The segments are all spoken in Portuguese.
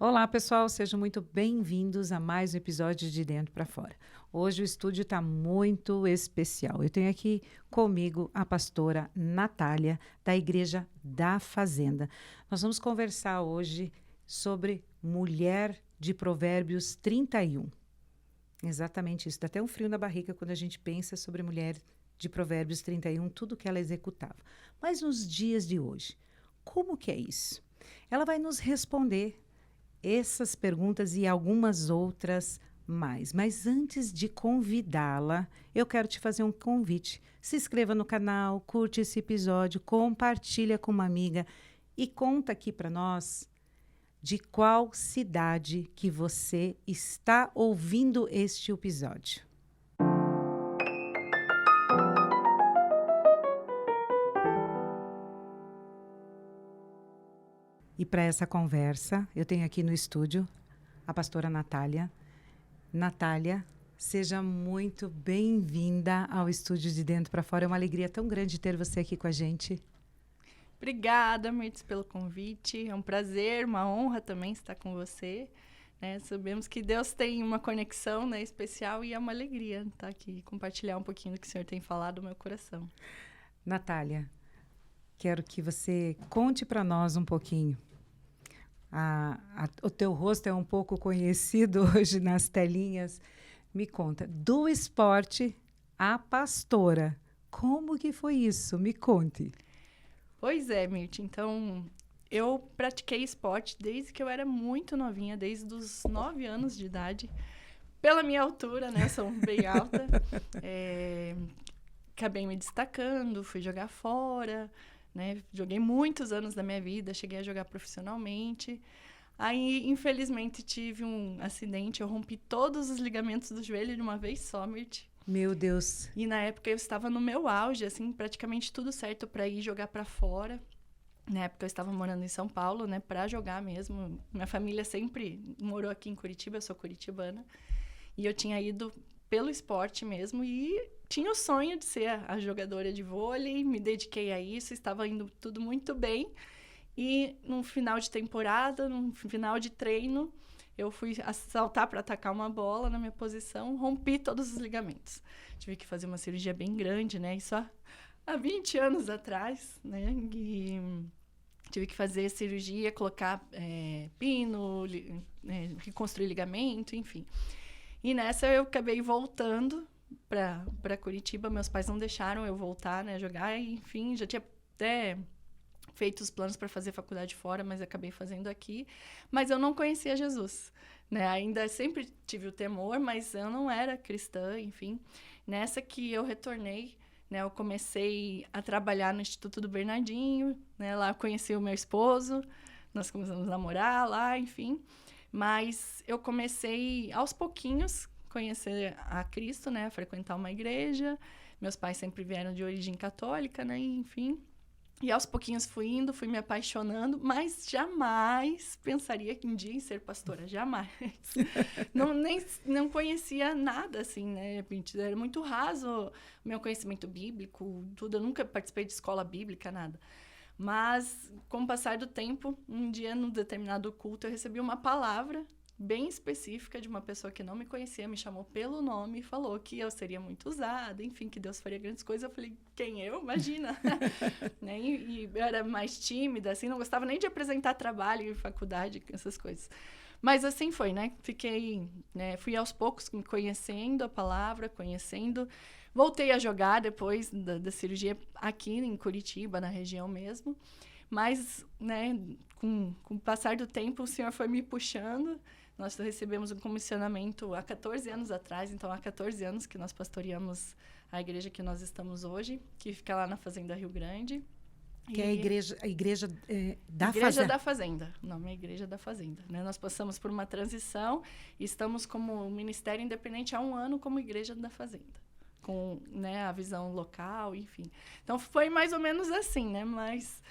Olá, pessoal, sejam muito bem-vindos a mais um episódio de Dentro para Fora. Hoje o estúdio está muito especial. Eu tenho aqui comigo a pastora Natália, da Igreja da Fazenda. Nós vamos conversar hoje sobre mulher de Provérbios 31. Exatamente isso. Dá até um frio na barriga quando a gente pensa sobre mulher de Provérbios 31, tudo que ela executava. Mas nos dias de hoje, como que é isso? Ela vai nos responder essas perguntas e algumas outras mais. Mas antes de convidá-la, eu quero te fazer um convite. Se inscreva no canal, curte esse episódio, compartilha com uma amiga e conta aqui para nós de qual cidade que você está ouvindo este episódio. E para essa conversa, eu tenho aqui no estúdio a pastora Natália. Natália, seja muito bem-vinda ao estúdio de Dentro para Fora. É uma alegria tão grande ter você aqui com a gente. Obrigada, Mirtz, pelo convite. É um prazer, uma honra também estar com você. Sabemos que Deus tem uma conexão, né, especial e é uma alegria estar aqui e compartilhar um pouquinho do que o Senhor tem falado no meu coração. Natália, quero que você conte para nós um pouquinho. O teu rosto é um pouco conhecido hoje nas telinhas. Me conta, do esporte à pastora, como que foi isso? Me conte. Pois é, Mirtz. Então, eu pratiquei esporte desde que eu era muito novinha, desde os 9 anos de idade. Pela minha altura, né? Eu sou bem alta. Acabei me destacando, fui jogar fora, né? Joguei muitos anos da minha vida, cheguei a jogar profissionalmente. Aí, infelizmente, tive um acidente, eu rompi todos os ligamentos do joelho de uma vez só, Mirtz. Meu Deus. E na época eu estava no meu auge, assim, praticamente tudo certo para ir jogar para fora. Na época eu estava morando em São Paulo, né, para jogar mesmo. Minha família sempre morou aqui em Curitiba, eu sou curitibana. E eu tinha ido pelo esporte mesmo e tinha o sonho de ser a jogadora de vôlei, me dediquei a isso, estava indo tudo muito bem. E no final de temporada, no final de treino, eu fui saltar para atacar uma bola na minha posição, rompi todos os ligamentos. Tive que fazer uma cirurgia bem grande, né? Isso há 20 anos atrás, né? E tive que fazer cirurgia, colocar pino, reconstruir ligamento, enfim. E nessa eu acabei voltando para Curitiba. Meus pais não deixaram eu voltar, né, jogar. E, enfim, já tinha até feito os planos para fazer faculdade fora, mas acabei fazendo aqui. Mas eu não conhecia Jesus, né? Ainda sempre tive o temor, mas eu não era cristã, enfim. Nessa que eu retornei, né, eu comecei a trabalhar no Instituto do Bernardinho, né? Lá eu conheci o meu esposo, nós começamos a namorar lá, enfim. Mas eu comecei, aos pouquinhos, conhecer a Cristo, né? A frequentar uma igreja. Meus pais sempre vieram de origem católica, né? Enfim. E aos pouquinhos fui indo, fui me apaixonando, mas jamais pensaria que um dia em ser pastora, jamais. Não conhecia nada, assim, né? Era muito raso o meu conhecimento bíblico, tudo. Eu nunca participei de escola bíblica, nada. Mas, com o passar do tempo, um dia, num determinado culto, eu recebi uma palavra bem específica de uma pessoa que não me conhecia, me chamou pelo nome e falou que eu seria muito usada, enfim, que Deus faria grandes coisas. Eu falei, quem eu? Imagina! Né? E eu era mais tímida, assim, não gostava nem de apresentar trabalho em faculdade, essas coisas. Mas assim foi, né? Fui aos poucos me conhecendo a palavra, conhecendo. Voltei a jogar depois da cirurgia aqui em Curitiba, na região mesmo. Mas, né, com o passar do tempo, o Senhor foi me puxando. Nós recebemos um comissionamento há 14 anos atrás, então há 14 anos que nós pastoreamos a igreja que nós estamos hoje, que fica lá na Fazenda Rio Grande. Que é a igreja da Fazenda. Igreja da Fazenda. O nome é Igreja da Fazenda. Né? Nós passamos por uma transição e estamos como Ministério Independente há 1 ano como Igreja da Fazenda. Com, né, a visão local, enfim. Então, foi mais ou menos assim, né? Mas,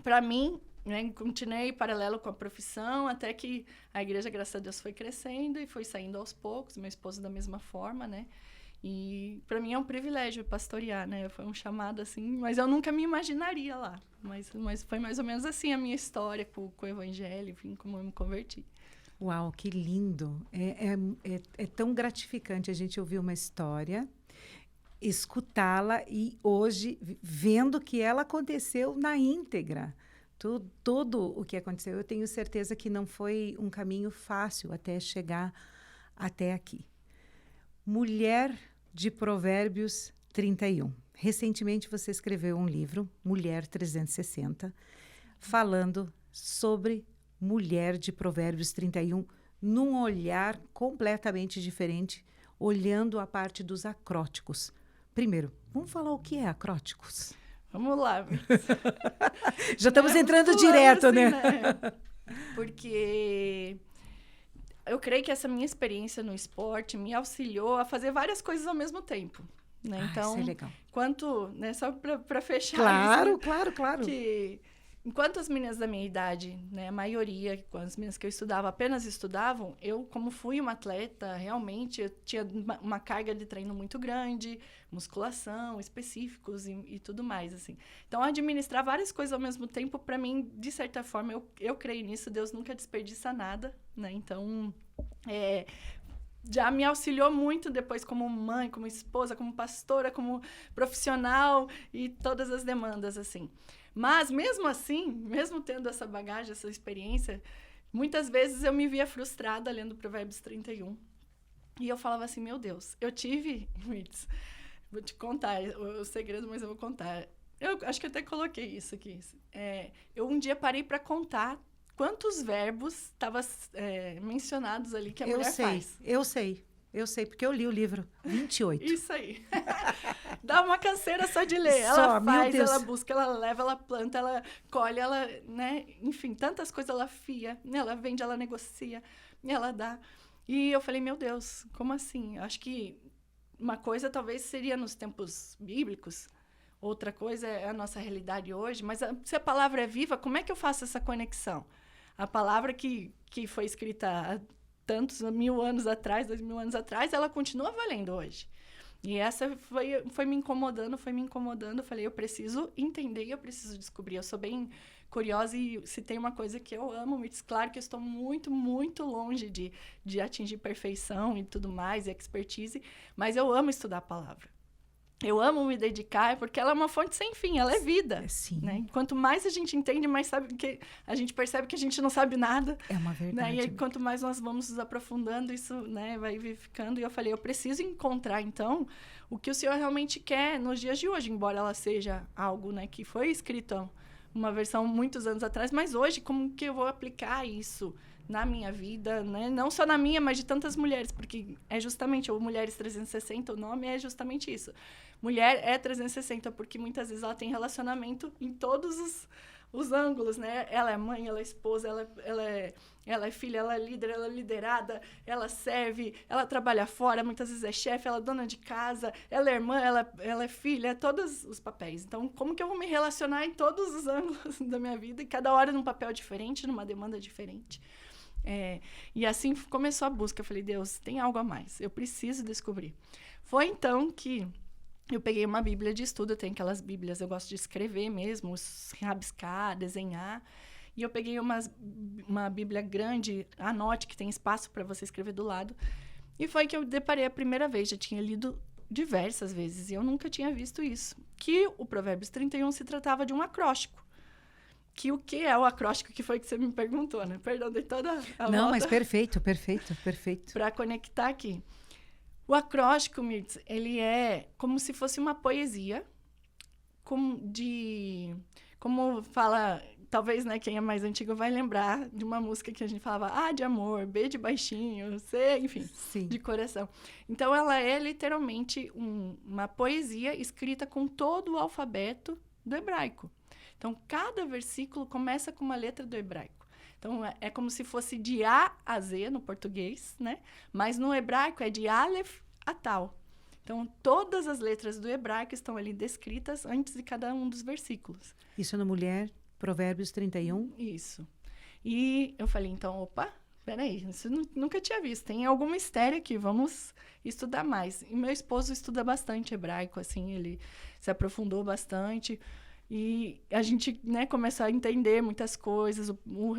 para mim, né, continuei paralelo com a profissão, até que a igreja, graças a Deus, foi crescendo e foi saindo aos poucos. Meu esposo da mesma forma, né? E para mim é um privilégio pastorear, né? Foi um chamado assim, mas eu nunca me imaginaria lá. Mas foi mais ou menos assim a minha história com o evangelho, enfim, como eu me converti. Uau, que lindo! É tão gratificante a gente ouvir uma história, escutá-la e hoje vendo que ela aconteceu na íntegra. Tudo o que aconteceu, eu tenho certeza que não foi um caminho fácil até chegar até aqui. Mulher de Provérbios 31. Recentemente você escreveu um livro, Mulher 360, falando sobre mulher de Provérbios 31, num olhar completamente diferente, olhando a parte dos acróticos. Primeiro, vamos falar o que é acróticos? Vamos lá. Já estamos entrando direto, assim, né? Porque eu creio que essa minha experiência no esporte me auxiliou a fazer várias coisas ao mesmo tempo. Né? Então, isso é legal. Né, só para fechar Claro, isso, claro. Que enquanto as meninas da minha idade, né, a maioria, as meninas que eu estudava apenas estudavam, eu, como fui uma atleta, realmente eu tinha uma carga de treino muito grande, musculação, específicos e tudo mais, assim. Então, administrar várias coisas ao mesmo tempo, para mim, de certa forma, eu creio nisso, Deus nunca desperdiça nada, né? Então, já me auxiliou muito depois como mãe, como esposa, como pastora, como profissional e todas as demandas, assim. Mas, mesmo assim, mesmo tendo essa bagagem, essa experiência, muitas vezes eu me via frustrada lendo Provérbios 31. E eu falava assim, meu Deus, eu tive... Vou te contar o segredo, mas eu vou contar. Eu acho que até coloquei isso aqui. Eu um dia parei para contar quantos verbos estavam mencionados ali que a mulher faz. Eu sei, porque eu li o livro 28. Isso aí. Dá uma canseira só de ler. Ela faz, ela busca, ela leva, ela planta, ela colhe, ela, né? Enfim, tantas coisas ela fia, ela vende, ela negocia, ela dá. E eu falei, meu Deus, como assim? Acho que uma coisa talvez seria nos tempos bíblicos, outra coisa é a nossa realidade hoje, mas se a palavra é viva, como é que eu faço essa conexão? A palavra que foi escrita há tantos 1000 anos atrás, 2000 anos atrás, ela continua valendo hoje. E essa foi me incomodando. Eu falei, eu preciso entender, eu preciso descobrir. Eu sou bem curiosa e se tem uma coisa que eu amo, claro que eu estou muito, muito longe de atingir perfeição e tudo mais, e expertise, mas eu amo estudar a palavra. Eu amo me dedicar, porque ela é uma fonte sem fim, ela é vida. Sim. Né? Quanto mais a gente entende, mais sabe que a gente percebe que a gente não sabe nada. É uma verdade. Né? E aí, quanto mais nós vamos nos aprofundando, isso, né, vai vivificando. E eu falei, eu preciso encontrar, então, o que o Senhor realmente quer nos dias de hoje, embora ela seja algo, né, que foi escrito uma versão muitos anos atrás, mas hoje, como que eu vou aplicar isso na minha vida, né? Não só na minha, mas de tantas mulheres, porque é justamente o Mulheres 360, o nome é justamente isso. Mulher é 360, porque muitas vezes ela tem relacionamento em todos os ângulos, né? Ela é mãe, ela é esposa, ela é filha, ela é líder, ela é liderada, ela serve, ela trabalha fora, muitas vezes é chefe, ela é dona de casa, ela é irmã, ela é filha, todos os papéis. Então, como que eu vou me relacionar em todos os ângulos da minha vida, e cada hora num papel diferente, numa demanda diferente? E assim começou a busca. Eu falei, Deus, tem algo a mais, eu preciso descobrir. Foi então que eu peguei uma bíblia de estudo, eu tenho aquelas bíblias, eu gosto de escrever mesmo, rabiscar, desenhar, e eu peguei uma bíblia grande, anote, que tem espaço para você escrever do lado, e foi que eu deparei a primeira vez, já tinha lido diversas vezes, e eu nunca tinha visto isso, que o Provérbios 31 se tratava de um acróstico. Que o que é o acróstico, que foi que você me perguntou, né? Perdão, dei toda a Não, volta. mas perfeito. Para conectar aqui. O acróstico, Mirtz, ele é como se fosse uma poesia, como fala, talvez, né, quem é mais antigo vai lembrar de uma música que a gente falava A de amor, B de baixinho, C, enfim, Sim. De coração. Então, ela é literalmente uma poesia escrita com todo o alfabeto do hebraico. Então, cada versículo começa com uma letra do hebraico. Então, é como se fosse de A a Z no português, né? Mas no hebraico é de Aleph a Tal. Então, todas as letras do hebraico estão ali descritas antes de cada um dos versículos. Isso no Mulher, Provérbios 31? Isso. E eu falei, então, opa, peraí, isso nunca tinha visto. Tem algum mistério aqui, vamos estudar mais. E meu esposo estuda bastante hebraico, assim, ele se aprofundou bastante. E a gente, né, começou a entender muitas coisas, o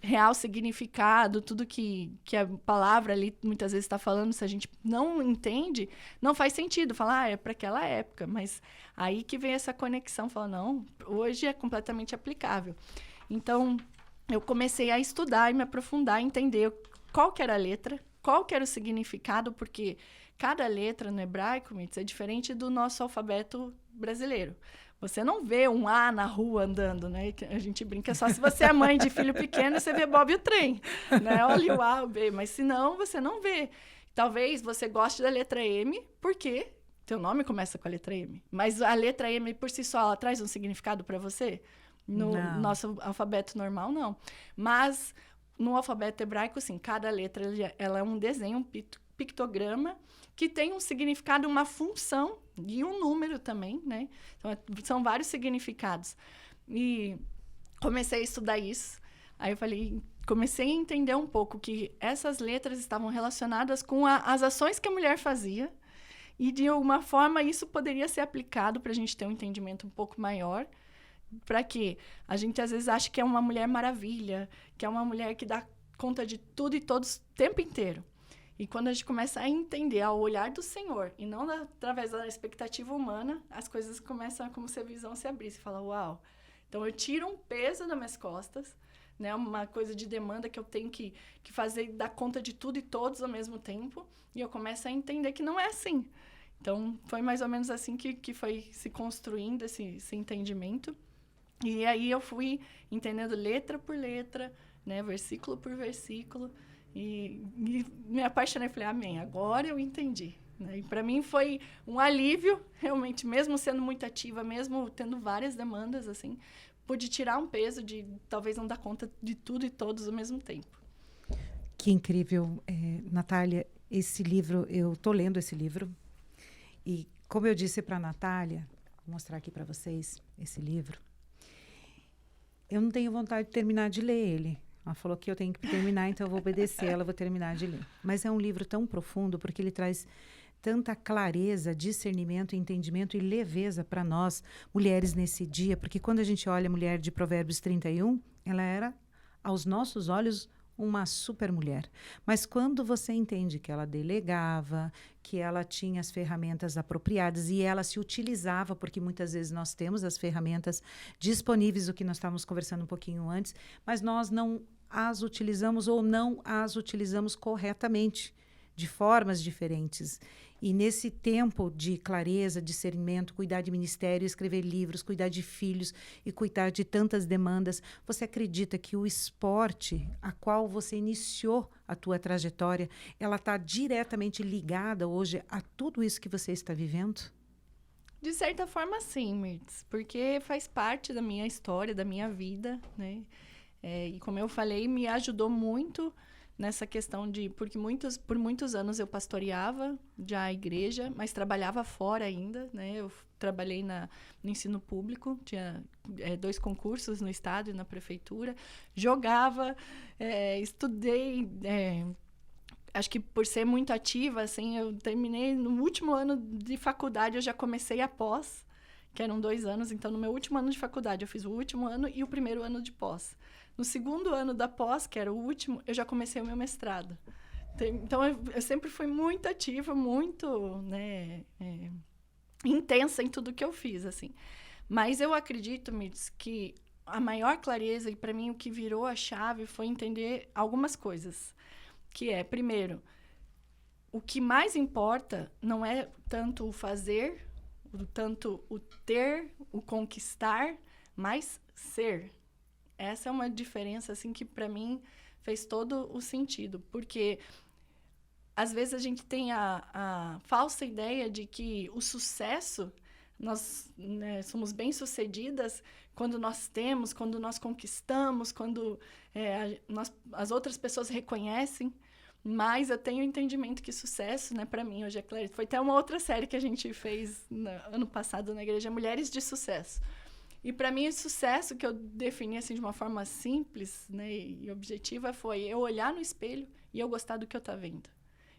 real significado, tudo que a palavra ali muitas vezes está falando, se a gente não entende, não faz sentido. Falar, é para aquela época. Mas aí que vem essa conexão, falar, não, hoje é completamente aplicável. Então, eu comecei a estudar e me aprofundar, entender qual que era a letra, qual que era o significado, porque cada letra no hebraico, Mitz, é diferente do nosso alfabeto brasileiro. Você não vê um A na rua andando, né? A gente brinca só se você é mãe de filho pequeno, você vê Bob e o trem, né? Olha o A, o B, mas se não, você não vê. Talvez você goste da letra M, porque teu nome começa com a letra M. Mas a letra M, por si só, ela traz um significado para você? No nosso alfabeto normal, não. Mas no alfabeto hebraico, sim, cada letra ela é um desenho, um pictograma, que tem um significado, uma função e um número também, né? Então, são vários significados. E comecei a estudar isso. Aí eu falei, comecei a entender um pouco que essas letras estavam relacionadas com as ações que a mulher fazia. E, de alguma forma, isso poderia ser aplicado para a gente ter um entendimento um pouco maior. Para quê? A gente, às vezes, acha que é uma mulher maravilha, que é uma mulher que dá conta de tudo e todos o tempo inteiro. E quando a gente começa a entender ao olhar do Senhor, e não através da expectativa humana, as coisas começam como se a visão se abrisse. Você fala, uau! Então, eu tiro um peso das minhas costas, né? Uma coisa de demanda que eu tenho que fazer, dar conta de tudo e todos ao mesmo tempo. E eu começo a entender que não é assim. Então, foi mais ou menos assim que foi se construindo esse entendimento. E aí, eu fui entendendo letra por letra, né? Versículo por versículo. E me apaixonei, falei, amém, agora eu entendi. Né? E para mim foi um alívio, realmente, mesmo sendo muito ativa, mesmo tendo várias demandas, assim, pude tirar um peso de talvez não dar conta de tudo e todos ao mesmo tempo. Que incrível, Natália, esse livro, eu estou lendo esse livro, e como eu disse para a Natália, vou mostrar aqui para vocês esse livro, eu não tenho vontade de terminar de ler ele. Ela falou que eu tenho que terminar, então eu vou obedecer ela, vou terminar de ler. Mas é um livro tão profundo, porque ele traz tanta clareza, discernimento, entendimento e leveza para nós, mulheres, nesse dia. Porque quando a gente olha a mulher de Provérbios 31, ela era, aos nossos olhos, uma super mulher. Mas quando você entende que ela delegava, que ela tinha as ferramentas apropriadas e ela se utilizava, porque muitas vezes nós temos as ferramentas disponíveis, o que nós estávamos conversando um pouquinho antes, mas nós não as utilizamos ou não as utilizamos corretamente, de formas diferentes. E nesse tempo de clareza, discernimento, cuidar de ministério, escrever livros, cuidar de filhos e cuidar de tantas demandas, você acredita que o esporte, a qual você iniciou a tua trajetória, ela está diretamente ligada hoje a tudo isso que você está vivendo? De certa forma, sim, Mirtz, porque faz parte da minha história, da minha vida, né? E como eu falei, me ajudou muito nessa questão de... Porque por muitos anos eu pastoreava já a igreja, mas trabalhava fora ainda, né? Eu trabalhei no ensino público, tinha 2 concursos no estado e na prefeitura. Jogava, estudei... acho que por ser muito ativa, assim, eu terminei no último ano de faculdade, eu já comecei a pós, que eram 2 anos. Então, no meu último ano de faculdade, eu fiz o último ano e o primeiro ano de pós. No segundo ano da pós, que era o último, eu já comecei o meu mestrado. Então, eu sempre fui muito ativa, muito, né, intensa em tudo que eu fiz, assim. Mas eu acredito, Mirtz, que a maior clareza, e para mim o que virou a chave, foi entender algumas coisas. Que é, primeiro, o que mais importa não é tanto o fazer, tanto o ter, o conquistar, mas ser. Essa é uma diferença, assim, que para mim fez todo o sentido. Porque, às vezes, a gente tem a falsa ideia de que o sucesso, nós, né, somos bem-sucedidas quando nós temos, quando nós conquistamos, quando as outras pessoas reconhecem. Mas eu tenho o entendimento que sucesso, né, para mim, hoje é claro. Foi até uma outra série que a gente fez ano passado na igreja, Mulheres de Sucesso. E para mim, o sucesso que eu defini assim, de uma forma simples, né, e objetiva foi eu olhar no espelho e eu gostar do que eu estou vendo.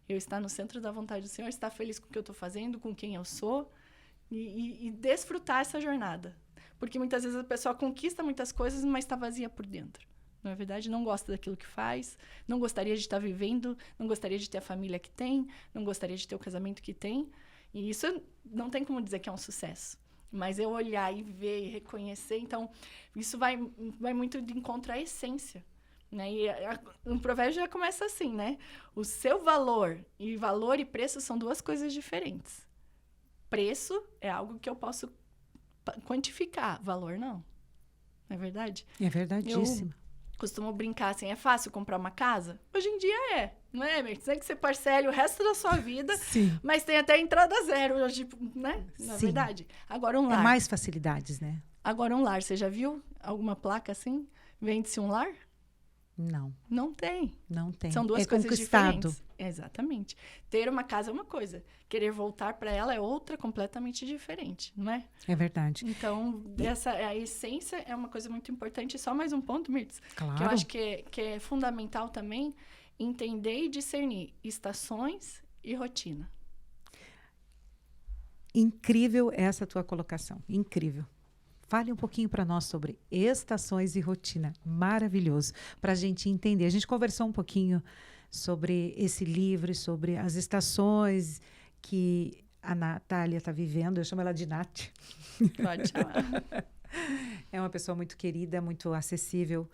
Eu estar no centro da vontade do Senhor, estar feliz com o que eu estou fazendo, com quem eu sou e desfrutar essa jornada. Porque muitas vezes a pessoa conquista muitas coisas, mas está vazia por dentro. Não é verdade? Não gosta daquilo que faz, não gostaria de estar vivendo, não gostaria de ter a família que tem, não gostaria de ter o casamento que tem. E isso não tem como dizer que é um sucesso. Mas eu olhar e ver e reconhecer, então, isso vai muito de encontro à essência. Né? E um provérbio já começa assim, né? O seu valor e preço são duas coisas diferentes. Preço é algo que eu posso quantificar, valor não. Não é verdade? É verdadíssimo. Eu costumo brincar assim, é fácil comprar uma casa? Hoje em dia é, não é? Tem que você parcele o resto da sua vida, Sim. mas tem até entrada zero, hoje, né? Na Sim. verdade. Agora um lar. É mais facilidades, né? Agora um lar, você já viu alguma placa assim? Vende-se um lar? Não. Não tem. Não tem. São duas coisas conquistado. diferentes. Exatamente. Ter uma casa é uma coisa. Querer voltar para ela é outra completamente diferente, não é? É verdade. Então, a essência é uma coisa muito importante. Só mais um ponto, Mirtz, Claro. que eu acho que é fundamental também entender e discernir estações e rotina. Incrível essa tua colocação. Incrível. Fale um pouquinho para nós sobre estações e rotina. Maravilhoso. Para a gente entender. A gente conversou um pouquinho sobre esse livro, sobre as estações que a Natália está vivendo. Eu chamo ela de Nath. Pode chamar. É uma pessoa muito querida, muito acessível.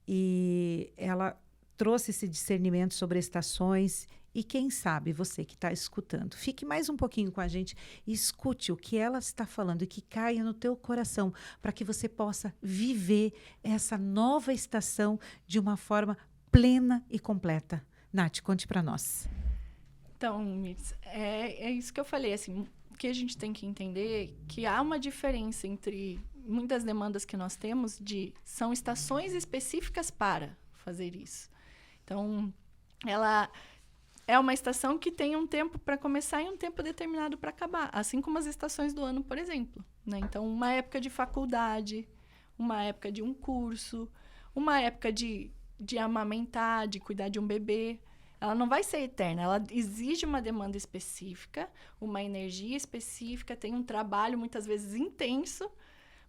E ela trouxe esse discernimento sobre estações. E quem sabe você que está escutando, fique mais um pouquinho com a gente e escute o que ela está falando e que caia no teu coração para que você possa viver essa nova estação de uma forma plena e completa. Nath, conte para nós. Então, Mirtz, é isso que eu falei, assim, que a gente tem que entender que há uma diferença entre muitas demandas que nós temos são estações específicas para fazer isso. Então, ela é uma estação que tem um tempo para começar e um tempo determinado para acabar, assim como as estações do ano, por exemplo. Né? Então, uma época de faculdade, uma época de um curso, uma época de amamentar, de cuidar de um bebê. Ela não vai ser eterna, ela exige uma demanda específica, uma energia específica, tem um trabalho muitas vezes intenso,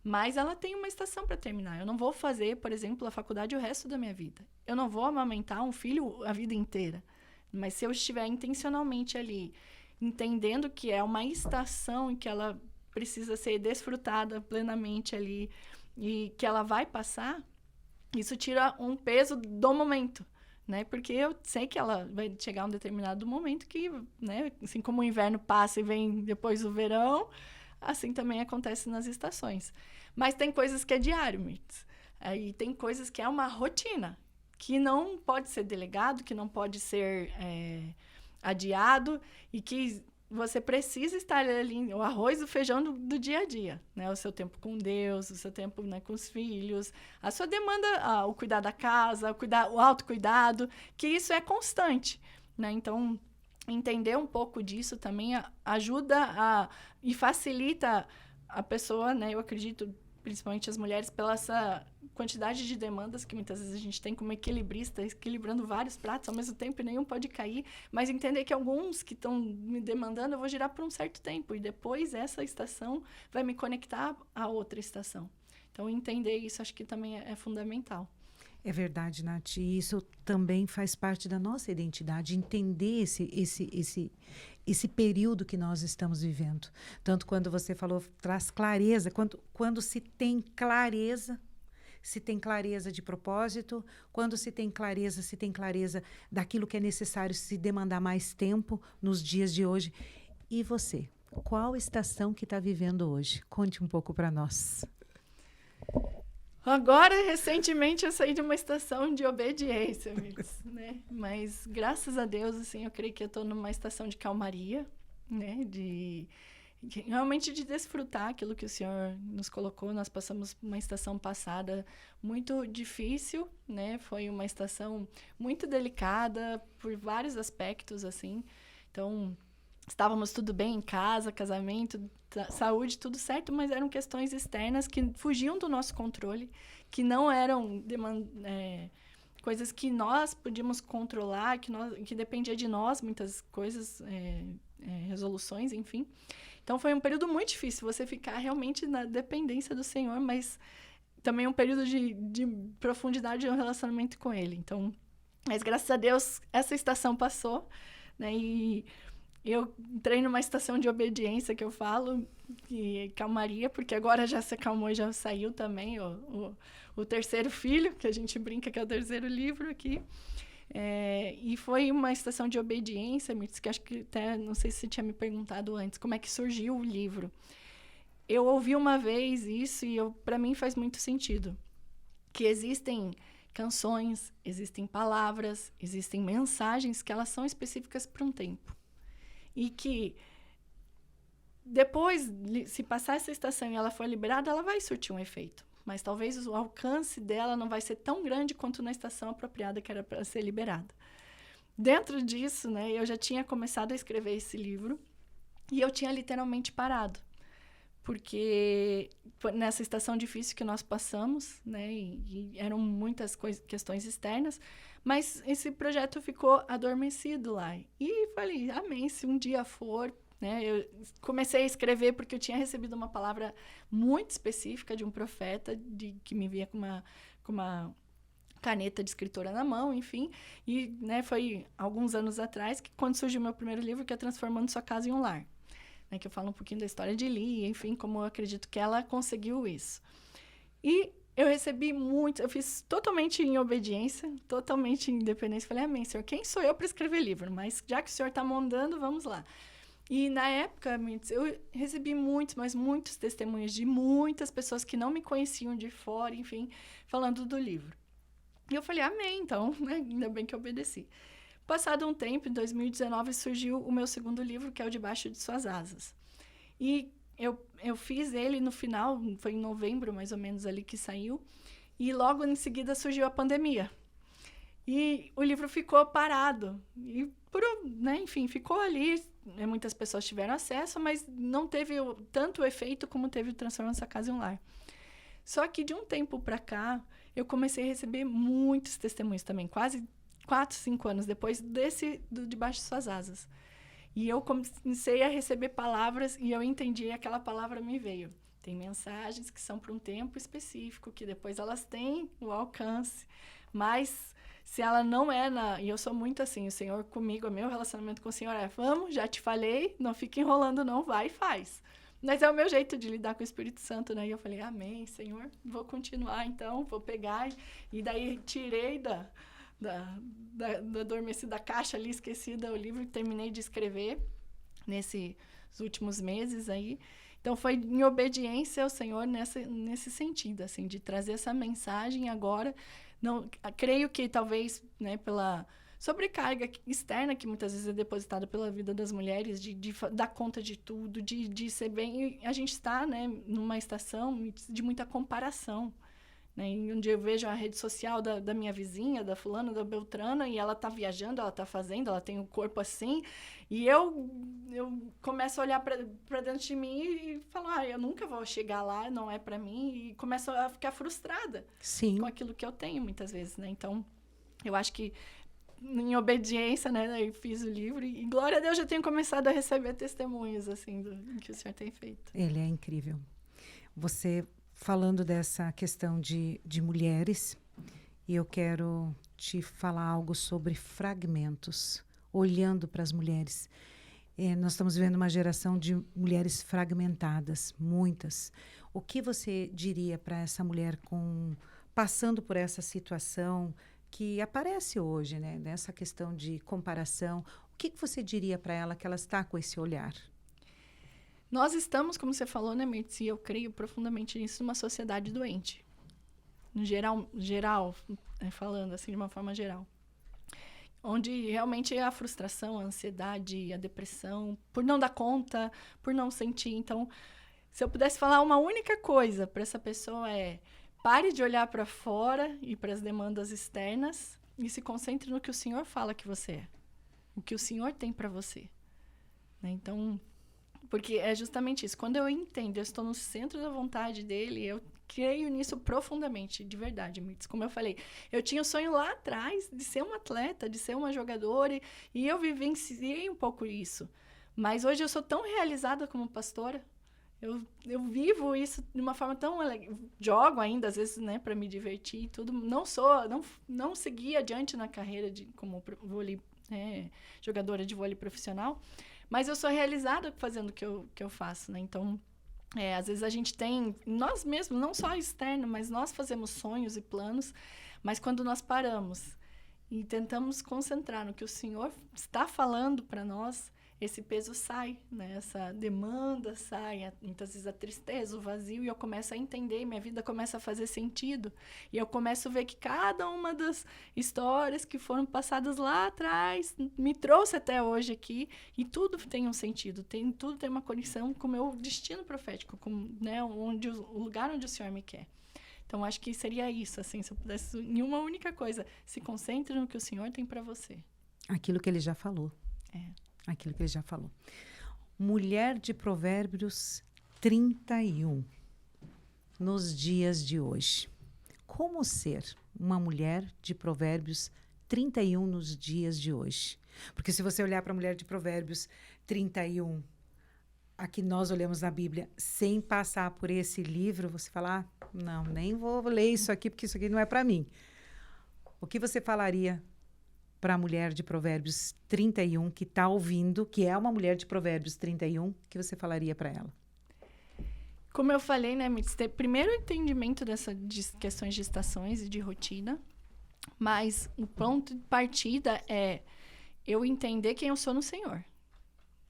mas ela tem uma estação para terminar. Eu não vou fazer, por exemplo, a faculdade o resto da minha vida. Eu não vou amamentar um filho a vida inteira. Mas se eu estiver intencionalmente ali, entendendo que é uma estação em que ela precisa ser desfrutada plenamente ali e que ela vai passar, isso tira um peso do momento, né? Porque eu sei que ela vai chegar um determinado momento que, né, assim como o inverno passa e vem depois o verão, assim também acontece nas estações. Mas tem coisas que é diário, Mirtz. Aí tem coisas que é uma rotina, que não pode ser delegado, que não pode ser adiado e que você precisa estar ali, o arroz e o feijão do dia a dia, né? O seu tempo com Deus, o seu tempo, né, com os filhos, a sua demanda, o cuidar da casa, o autocuidado, que isso é constante, né? Então, entender um pouco disso também ajuda e facilita a pessoa, né? Eu acredito, principalmente as mulheres, pela essa quantidade de demandas que muitas vezes a gente tem como equilibrista, equilibrando vários pratos ao mesmo tempo e nenhum pode cair, mas entender que alguns que estão me demandando eu vou girar por um certo tempo e depois essa estação vai me conectar a outra estação. Então, entender isso acho que também é fundamental. É verdade, Nath. E isso também faz parte da nossa identidade, entender esse período que nós estamos vivendo. Tanto quando você falou, traz clareza, quando se tem clareza de propósito, quando se tem clareza daquilo que é necessário se demandar mais tempo nos dias de hoje. E você, qual estação que está vivendo hoje? Conte um pouco para nós. Agora, recentemente, eu saí de uma estação de obediência, né? Mas, graças a Deus, assim, eu creio que eu estou numa estação de calmaria, né? Realmente de desfrutar aquilo que o Senhor nos colocou. Nós passamos uma estação passada muito difícil, né? Foi uma estação muito delicada por vários aspectos, assim. Então, estávamos tudo bem em casa, casamento, saúde, tudo certo, mas eram questões externas que fugiam do nosso controle, que não eram coisas que nós podíamos controlar, que dependia de nós, muitas coisas, resoluções, enfim. Então, foi um período muito difícil, você ficar realmente na dependência do Senhor, mas também um período de profundidade no relacionamento com Ele. Então, mas graças a Deus, essa estação passou, né? E eu entrei numa estação de obediência, que eu falo, e calmaria, porque agora já se acalmou e já saiu também o terceiro filho, que a gente brinca que é o terceiro livro aqui. E foi uma estação de obediência, que acho que até, não sei se você tinha me perguntado antes, como é que surgiu o livro. Eu ouvi uma vez isso e para mim faz muito sentido, que existem canções, existem palavras, existem mensagens que elas são específicas para um tempo. E que depois, se passar essa estação e ela for liberada, ela vai surtir um efeito. Mas talvez o alcance dela não vai ser tão grande quanto na estação apropriada que era para ser liberada. Dentro disso, né, eu já tinha começado a escrever esse livro e eu tinha literalmente parado. Porque nessa estação difícil que nós passamos, né, e eram muitas questões externas, mas esse projeto ficou adormecido lá. E falei, amém, se um dia for, né? Eu comecei a escrever porque eu tinha recebido uma palavra muito específica de um profeta que me via com uma caneta de escritora na mão, enfim. E, né, foi alguns anos atrás que quando surgiu o meu primeiro livro, que é Transformando Sua Casa em um Lar. Né, que eu falo um pouquinho da história de Lia, enfim, como eu acredito que ela conseguiu isso. E eu recebi muito, eu fiz totalmente em obediência, totalmente em independência. Falei, amém, Senhor, quem sou eu para escrever livro? Mas já que o Senhor está mandando, vamos lá. E na época, eu recebi muitos testemunhos de muitas pessoas que não me conheciam de fora, enfim, falando do livro. E eu falei, amém, então, né, ainda bem que eu obedeci. Passado um tempo, em 2019, surgiu o meu segundo livro, que é o Debaixo de Suas Asas. E eu fiz ele no final, foi em novembro, mais ou menos, ali que saiu. E logo em seguida surgiu a pandemia. E o livro ficou parado. E, né, enfim, ficou ali. Muitas pessoas tiveram acesso, mas não teve tanto efeito como teve o Transformando Sua Casa em um Lar. Só que de um tempo para cá, eu comecei a receber muitos testemunhos também, quase 4, 5 anos depois do Debaixo de Suas Asas. E eu comecei a receber palavras e eu entendi, aquela palavra me veio. Tem mensagens que são para um tempo específico, que depois elas têm o alcance, mas se ela não é e eu sou muito assim, o Senhor comigo, o meu relacionamento com o Senhor é, vamos, já te falei, não fica enrolando não, vai e faz. Mas é o meu jeito de lidar com o Espírito Santo, né? E eu falei, amém, Senhor, vou continuar então, vou pegar. E daí tirei da adormecida caixa ali, esquecida o livro, e terminei de escrever nesses últimos meses aí. Então, foi em obediência ao Senhor nesse sentido, assim, de trazer essa mensagem agora. Não, creio que talvez, né, pela sobrecarga externa que muitas vezes é depositada pela vida das mulheres, de dar conta de tudo, de ser bem... A gente está, né, numa estação de muita comparação. Né? Onde eu vejo a rede social da minha vizinha, da fulana, da beltrana, e ela está viajando, ela está fazendo, ela tem o corpo assim, e eu começo a olhar para dentro de mim e falo, eu nunca vou chegar lá, não é para mim, e começo a ficar frustrada com aquilo que eu tenho, muitas vezes, né? Então, eu acho que em obediência, né, eu fiz o livro, e glória a Deus, já tenho começado a receber testemunhos, assim, do que o Senhor tem feito. Ele é incrível. Você... Falando dessa questão de mulheres, e eu quero te falar algo sobre fragmentos, olhando para as mulheres. Nós estamos vivendo uma geração de mulheres fragmentadas, muitas. O que você diria para essa mulher passando por essa situação que aparece hoje, né? Nessa questão de comparação? O que você diria para ela que ela está com esse olhar? Nós estamos, como você falou, né, Mirtz, e eu creio profundamente nisso, numa sociedade doente. No geral, falando assim, de uma forma geral. Onde realmente é a frustração, a ansiedade, a depressão, por não dar conta, por não sentir. Então, se eu pudesse falar uma única coisa para essa pessoa pare de olhar para fora e para as demandas externas e se concentre no que o Senhor fala que você é. O que o Senhor tem para você. né? Então, porque é justamente isso. Quando eu entendo, eu estou no centro da vontade dele, eu creio nisso profundamente, de verdade, Mirtz. Como eu falei, eu tinha o sonho lá atrás de ser uma atleta, de ser uma jogadora, e eu vivenciei um pouco isso. Mas hoje eu sou tão realizada como pastora. Eu vivo isso de uma forma tão... Jogo ainda, às vezes, né, para me divertir e tudo. Não segui adiante na carreira como jogadora de vôlei profissional, mas eu sou realizada fazendo o que eu faço, né? Então, às vezes a gente tem... Nós mesmos, não só externo, mas nós fazemos sonhos e planos, mas quando nós paramos e tentamos concentrar no que o Senhor está falando para nós, esse peso sai, né? Essa demanda sai, muitas vezes a tristeza, o vazio, e eu começo a entender, minha vida começa a fazer sentido. E eu começo a ver que cada uma das histórias que foram passadas lá atrás me trouxe até hoje aqui, e tudo tem um sentido, tudo tem uma conexão com o meu destino profético, com, né, o lugar onde o Senhor me quer. Então, acho que seria isso, assim, se eu pudesse, em uma única coisa, se concentre no que o Senhor tem para você. Aquilo que ele já falou. Aquilo que ele já falou. Mulher de Provérbios 31, nos dias de hoje. Como ser uma mulher de Provérbios 31 nos dias de hoje? Porque se você olhar para a mulher de Provérbios 31, a que nós olhamos na Bíblia, sem passar por esse livro, você fala, não, nem vou ler isso aqui, porque isso aqui não é para mim. O que você falaria para a mulher de Provérbios 31 que está ouvindo, que é uma mulher de Provérbios 31, que você falaria para ela? Como eu falei, né, Mirtz, ter primeiro o entendimento de questões de estações e de rotina, mas o ponto de partida é eu entender quem eu sou no Senhor.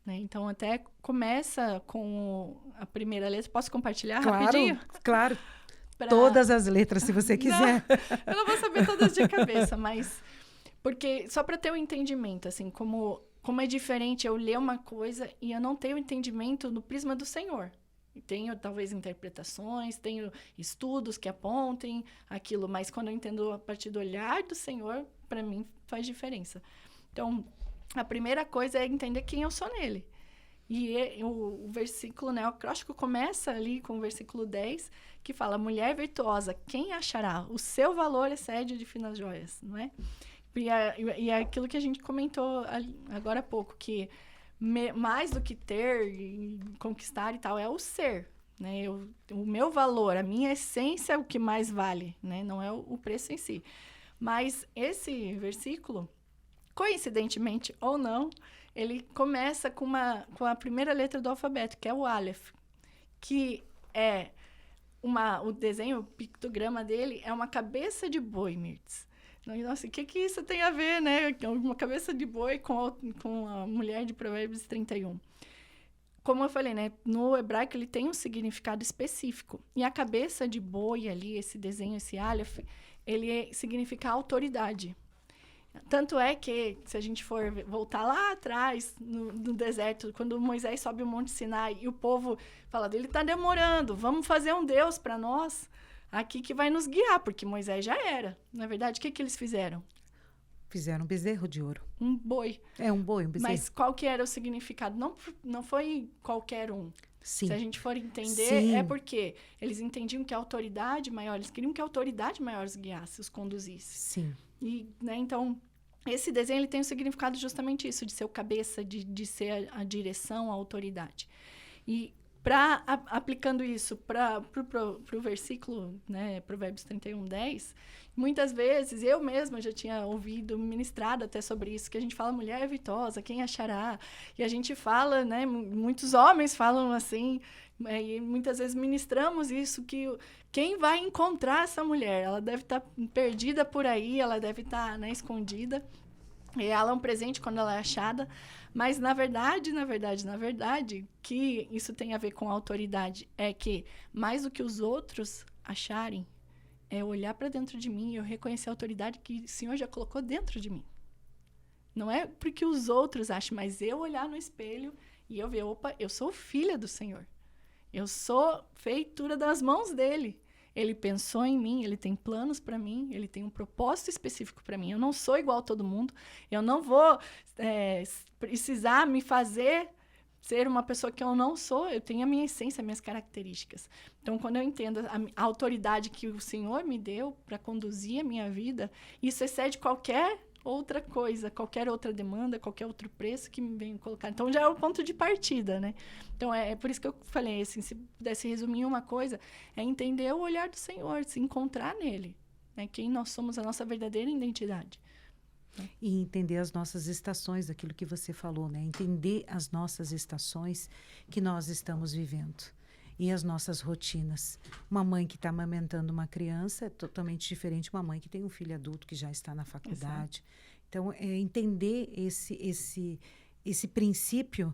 Né? Então, até começa com a primeira letra. Posso compartilhar rapidinho? Claro. Todas as letras, se você quiser. Não, eu não vou saber todas de cabeça, mas... Porque, só para ter um entendimento, assim, como é diferente eu ler uma coisa e eu não tenho o entendimento no prisma do Senhor. Tenho, talvez, interpretações, tenho estudos que apontem aquilo, mas quando eu entendo a partir do olhar do Senhor, para mim, faz diferença. Então, a primeira coisa é entender quem eu sou nele. E o versículo, né, o acróstico começa ali com o versículo 10, que fala, mulher virtuosa, quem achará? O seu valor excede o de finas joias, não é? E é aquilo que a gente comentou agora há pouco, que mais do que ter e conquistar e tal, é o ser, né? O meu valor, a minha essência é o que mais vale, né? Não é o preço em si. Mas esse versículo, coincidentemente ou não, ele começa com a primeira letra do alfabeto, que é o Aleph, que é o desenho, o pictograma dele é uma cabeça de boi, Mirtz. Nossa, o que isso tem a ver, né? Uma cabeça de boi com a mulher de Provérbios 31. Como eu falei, né? No hebraico ele tem um significado específico. E a cabeça de boi ali, esse desenho, esse Aleph, ele significa autoridade. Tanto é que, se a gente for voltar lá atrás, no deserto, quando Moisés sobe o Monte Sinai e o povo fala, ele está demorando, vamos fazer um Deus para nós aqui que vai nos guiar, porque Moisés já era. Na verdade, o que eles fizeram? Fizeram um bezerro de ouro. Um boi. Um boi, um bezerro. Mas qual que era o significado? Não foi qualquer um. Sim. Se a gente for entender, Sim. É porque eles entendiam que a autoridade maior, eles queriam que a autoridade maior os guiasse, os conduzisse. Sim. E, né, então, esse desenho ele tem um significado justamente isso, de ser o cabeça, de ser a direção, a autoridade. E aplicando isso para o versículo, né, Provérbios 31, 10, muitas vezes, eu mesma já tinha ouvido, ministrado até sobre isso, que a gente fala, mulher virtuosa, quem achará? E a gente fala, né, muitos homens falam assim, e muitas vezes ministramos isso, que quem vai encontrar essa mulher? Ela deve estar perdida por aí, ela deve estar, né, escondida. E ela é um presente quando ela é achada, mas na verdade, que isso tem a ver com autoridade é que mais do que os outros acharem, é olhar para dentro de mim e eu reconhecer a autoridade que o Senhor já colocou dentro de mim. Não é porque os outros acham, mas eu olhar no espelho e eu ver, opa, eu sou filha do Senhor. Eu sou feitura das mãos dele. Ele pensou em mim, ele tem planos para mim, ele tem um propósito específico para mim. Eu não sou igual a todo mundo, eu não vou precisar me fazer ser uma pessoa que eu não sou, eu tenho a minha essência, as minhas características. Então, quando eu entendo a autoridade que o Senhor me deu para conduzir a minha vida, isso excede qualquer outra coisa, qualquer outra demanda, qualquer outro preço que me venha colocar. Então, já é o ponto de partida, né? Então, é por isso que eu falei, assim, se pudesse resumir uma coisa, é entender o olhar do Senhor, se encontrar nele, né? Quem nós somos, a nossa verdadeira identidade. E entender as nossas estações, aquilo que você falou, né? Entender as nossas estações que nós estamos vivendo. E as nossas rotinas. Uma mãe que está amamentando uma criança é totalmente diferente de uma mãe que tem um filho adulto que já está na faculdade. Exato. Então, entender esse princípio,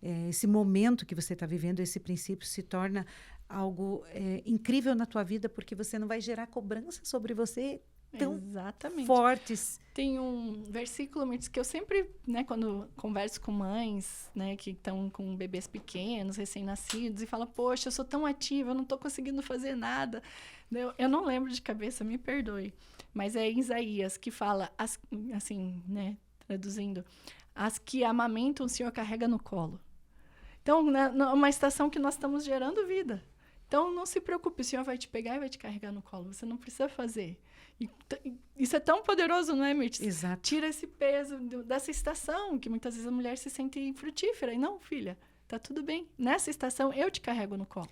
esse momento que você está vivendo, esse princípio se torna algo incrível na tua vida, porque você não vai gerar cobrança sobre você tão Exatamente. Fortes. Tem um versículo que eu sempre, né, quando converso com mães, né, que estão com bebês pequenos, recém-nascidos, e falam, poxa, eu sou tão ativa, eu não estou conseguindo fazer nada. Eu não lembro de cabeça, me perdoe. Mas é Isaías que fala, assim, né, traduzindo, as que amamentam o Senhor carrega no colo. Então, uma estação que nós estamos gerando vida. Então, não se preocupe, o Senhor vai te pegar e vai te carregar no colo. Você não precisa fazer. Isso é tão poderoso, não é, Mirtz? Exato. Tira esse peso dessa estação, que muitas vezes a mulher se sente infrutífera. E não, filha, tá tudo bem. Nessa estação, eu te carrego no colo.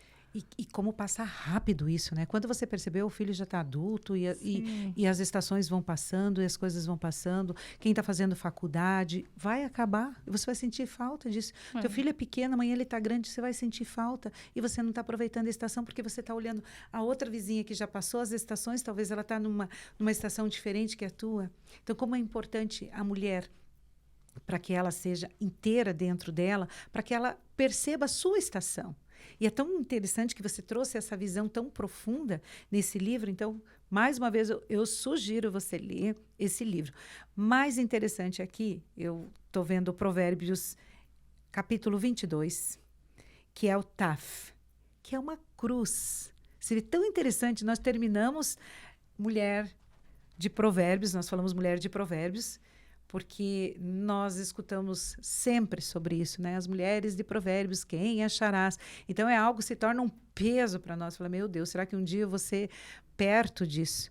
E como passar rápido isso, né? Quando você percebeu, o filho já está adulto e as estações vão passando e as coisas vão passando. Quem está fazendo faculdade vai acabar e você vai sentir falta disso. Teu filho é pequeno, amanhã ele está grande, você vai sentir falta e você não está aproveitando a estação porque você está olhando a outra vizinha que já passou as estações, talvez ela está numa estação diferente que a tua. Então, como é importante a mulher para que ela seja inteira dentro dela, para que ela perceba a sua estação. E é tão interessante que você trouxe essa visão tão profunda nesse livro. Então, mais uma vez, eu sugiro você ler esse livro. Mais interessante aqui, eu estou vendo Provérbios, capítulo 22, que é o Taf, que é uma cruz. Seria tão interessante, nós terminamos Mulher de Provérbios, nós falamos Mulher de Provérbios, porque nós escutamos sempre sobre isso, né? As mulheres de Provérbios, quem acharás? Então, é algo que se torna um peso para nós. Fala, meu Deus, será que um dia eu vou ser perto disso?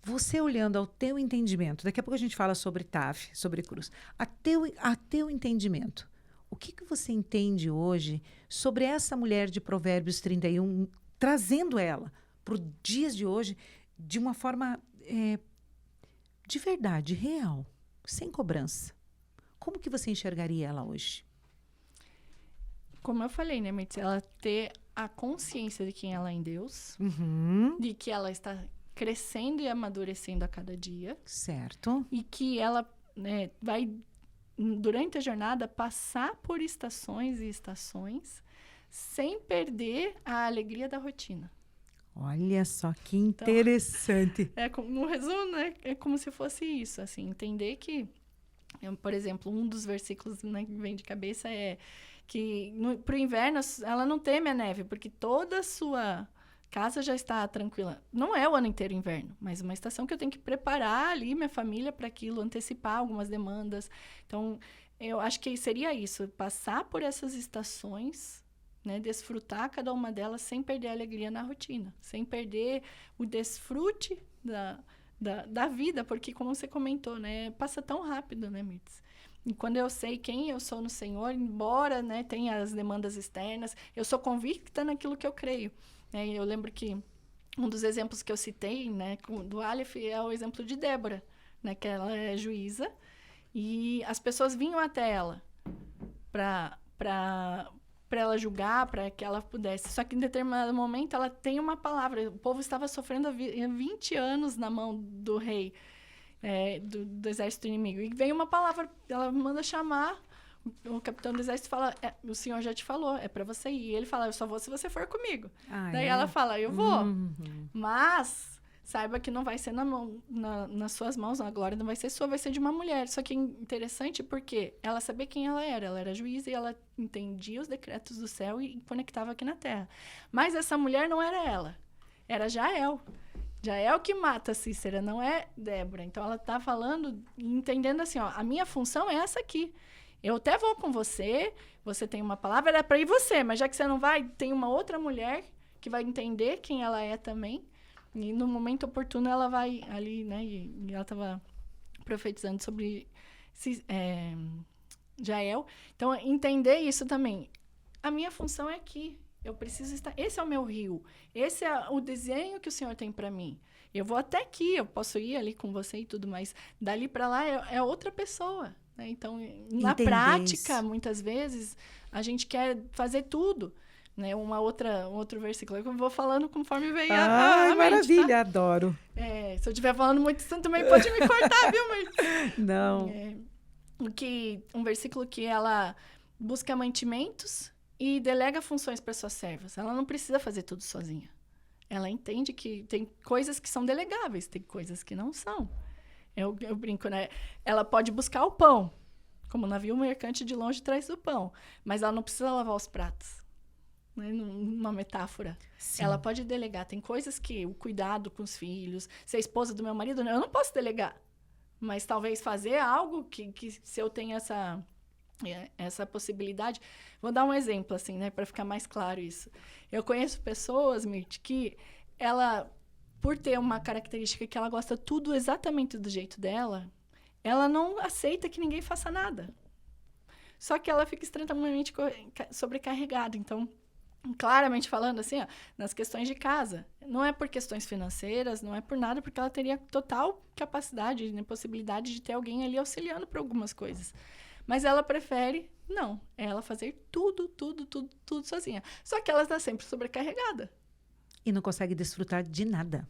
Você olhando ao teu entendimento, daqui a pouco a gente fala sobre TAF, sobre cruz, a teu entendimento, o que você entende hoje sobre essa mulher de Provérbios 31, trazendo ela para os dias de hoje de uma forma de verdade, real? Sem cobrança. Como que você enxergaria ela hoje? Como eu falei, né, Mirtz? Ela ter a consciência de quem ela é em Deus, de que ela está crescendo e amadurecendo a cada dia. Certo. E que ela, né, vai, durante a jornada, passar por estações e estações sem perder a alegria da rotina. Olha só que interessante. Então, no resumo, né, é como se fosse isso, assim, entender que, por exemplo, um dos versículos, né, que vem de cabeça é que pro inverno ela não teme a neve, porque toda a sua casa já está tranquila. Não é o ano inteiro inverno, mas uma estação que eu tenho que preparar ali minha família para aquilo, antecipar algumas demandas. Então, eu acho que seria isso, passar por essas estações, né, desfrutar cada uma delas sem perder a alegria na rotina, sem perder o desfrute da vida, porque como você comentou, né, passa tão rápido, né, Mirtz? E quando eu sei quem eu sou no Senhor, embora, né, tenha as demandas externas, eu sou convicta naquilo que eu creio. Né? Eu lembro que um dos exemplos que eu citei, né, do Aleph, é o exemplo de Débora, né, que ela é juíza, e as pessoas vinham até ela para ela julgar, para que ela pudesse. Só que em determinado momento ela tem uma palavra. O povo estava sofrendo há 20 anos na mão do rei, do exército inimigo. E vem uma palavra, ela manda chamar, o capitão do exército fala, o senhor já te falou, é para você ir. E ele fala, eu só vou se você for comigo. Daí ela fala, eu vou. Mas saiba que não vai ser nas suas mãos, a glória não vai ser sua, vai ser de uma mulher. Só que é interessante porque ela sabia quem ela era juíza e ela entendia os decretos do céu e conectava aqui na terra. Mas essa mulher não era ela, era Jael. Jael que mata Cícera, não é Débora. Então ela está falando, entendendo assim, ó, a minha função é essa aqui. Eu até vou com você, você tem uma palavra, era para ir você, mas já que você não vai, tem uma outra mulher que vai entender quem ela é também. E no momento oportuno ela vai ali, né? E ela estava profetizando sobre Jael. Então, entender isso também. A minha função é aqui. Eu preciso estar... Esse é o meu rio. Esse é o desenho que o Senhor tem para mim. Eu vou até aqui, eu posso ir ali com você e tudo, mas dali para lá é outra pessoa. Né? Então, na prática, isso. Muitas vezes, a gente quer fazer tudo. Né? Um outro versículo. Eu vou falando conforme vem a maravilha, mente, tá? Adoro. Se eu estiver falando muito, você também pode me cortar, viu, mãe? Não. Um versículo que ela busca mantimentos e delega funções para suas servas. Ela não precisa fazer tudo sozinha. Ela entende que tem coisas que são delegáveis, tem coisas que não são. Eu brinco, né? Ela pode buscar o pão, como o navio mercante de longe traz o pão, mas ela não precisa lavar os pratos. Né? Numa metáfora. Sim. Ela pode delegar. Tem coisas que o cuidado com os filhos, ser esposa do meu marido, eu não posso delegar. Mas talvez fazer algo que se eu tenho essa possibilidade... Vou dar um exemplo, assim, né? Para ficar mais claro isso. Eu conheço pessoas, Mirth, que ela, por ter uma característica que ela gosta tudo exatamente do jeito dela, ela não aceita que ninguém faça nada. Só que ela fica extremamente sobrecarregada. Então, claramente falando assim, ó, nas questões de casa, não é por questões financeiras, não é por nada, porque ela teria total capacidade, né, possibilidade de ter alguém ali auxiliando para algumas coisas. Mas ela prefere, não, ela fazer tudo sozinha. Só que ela está sempre sobrecarregada. E não consegue desfrutar de nada.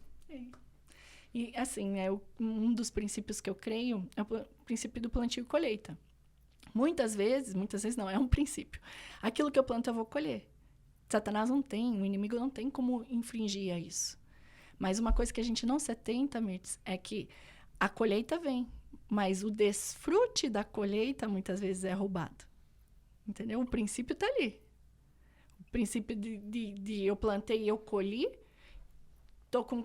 E assim, um dos princípios que eu creio é o princípio do plantio e colheita. Muitas vezes não, é um princípio. Aquilo que eu planto, eu vou colher. Satanás não tem, o inimigo não tem como infringir a isso. Mas uma coisa que a gente não se atenta, Mirtz, é que a colheita vem, mas o desfrute da colheita muitas vezes é roubado. Entendeu? O princípio está ali. O princípio de eu plantei e eu colhi. Estou com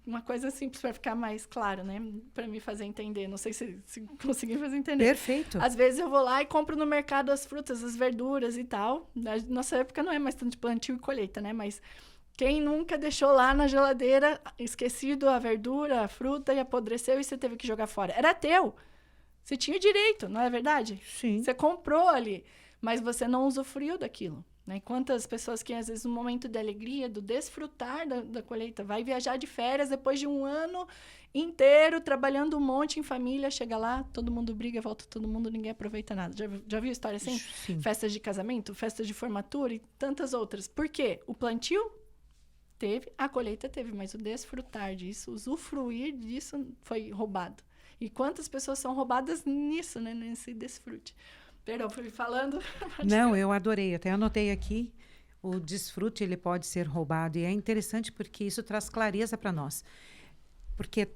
uma coisa simples para ficar mais claro, né? Para me fazer entender. Não sei se consegui fazer entender. Perfeito. Às vezes eu vou lá e compro no mercado as frutas, as verduras e tal. Na nossa época não é mais tanto de plantio e colheita, né? Mas quem nunca deixou lá na geladeira, esquecido a verdura, a fruta, e apodreceu e você teve que jogar fora? Era teu. Você tinha o direito, não é verdade? Sim. Você comprou ali, mas você não usufruiu daquilo. Né? Quantas pessoas que, às vezes, no momento de alegria, do desfrutar da colheita, vai viajar de férias depois de um ano inteiro, trabalhando um monte em família, chega lá, todo mundo briga, volta todo mundo, ninguém aproveita nada. Já viu história assim? Sim. Festas de casamento, festas de formatura e tantas outras. Por quê? O plantio teve, a colheita teve, mas o desfrutar disso, usufruir disso foi roubado. E quantas pessoas são roubadas nisso, né? Nesse desfrute. Perdão, fui falando. Não, eu adorei. Até anotei aqui. O desfrute, ele pode ser roubado. E é interessante porque isso traz clareza para nós. Porque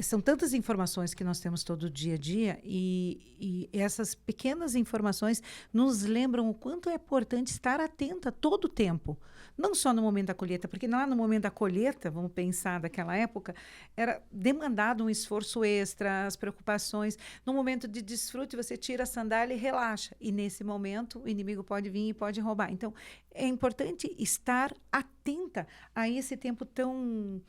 são tantas informações que nós temos todo dia a dia e essas pequenas informações nos lembram o quanto é importante estar atenta todo o tempo. Não só no momento da colheita, porque lá no momento da colheita, vamos pensar daquela época, era demandado um esforço extra, as preocupações. No momento de desfrute, você tira a sandália e relaxa. E nesse momento, o inimigo pode vir e pode roubar. Então, é importante estar atenta a esse tempo tão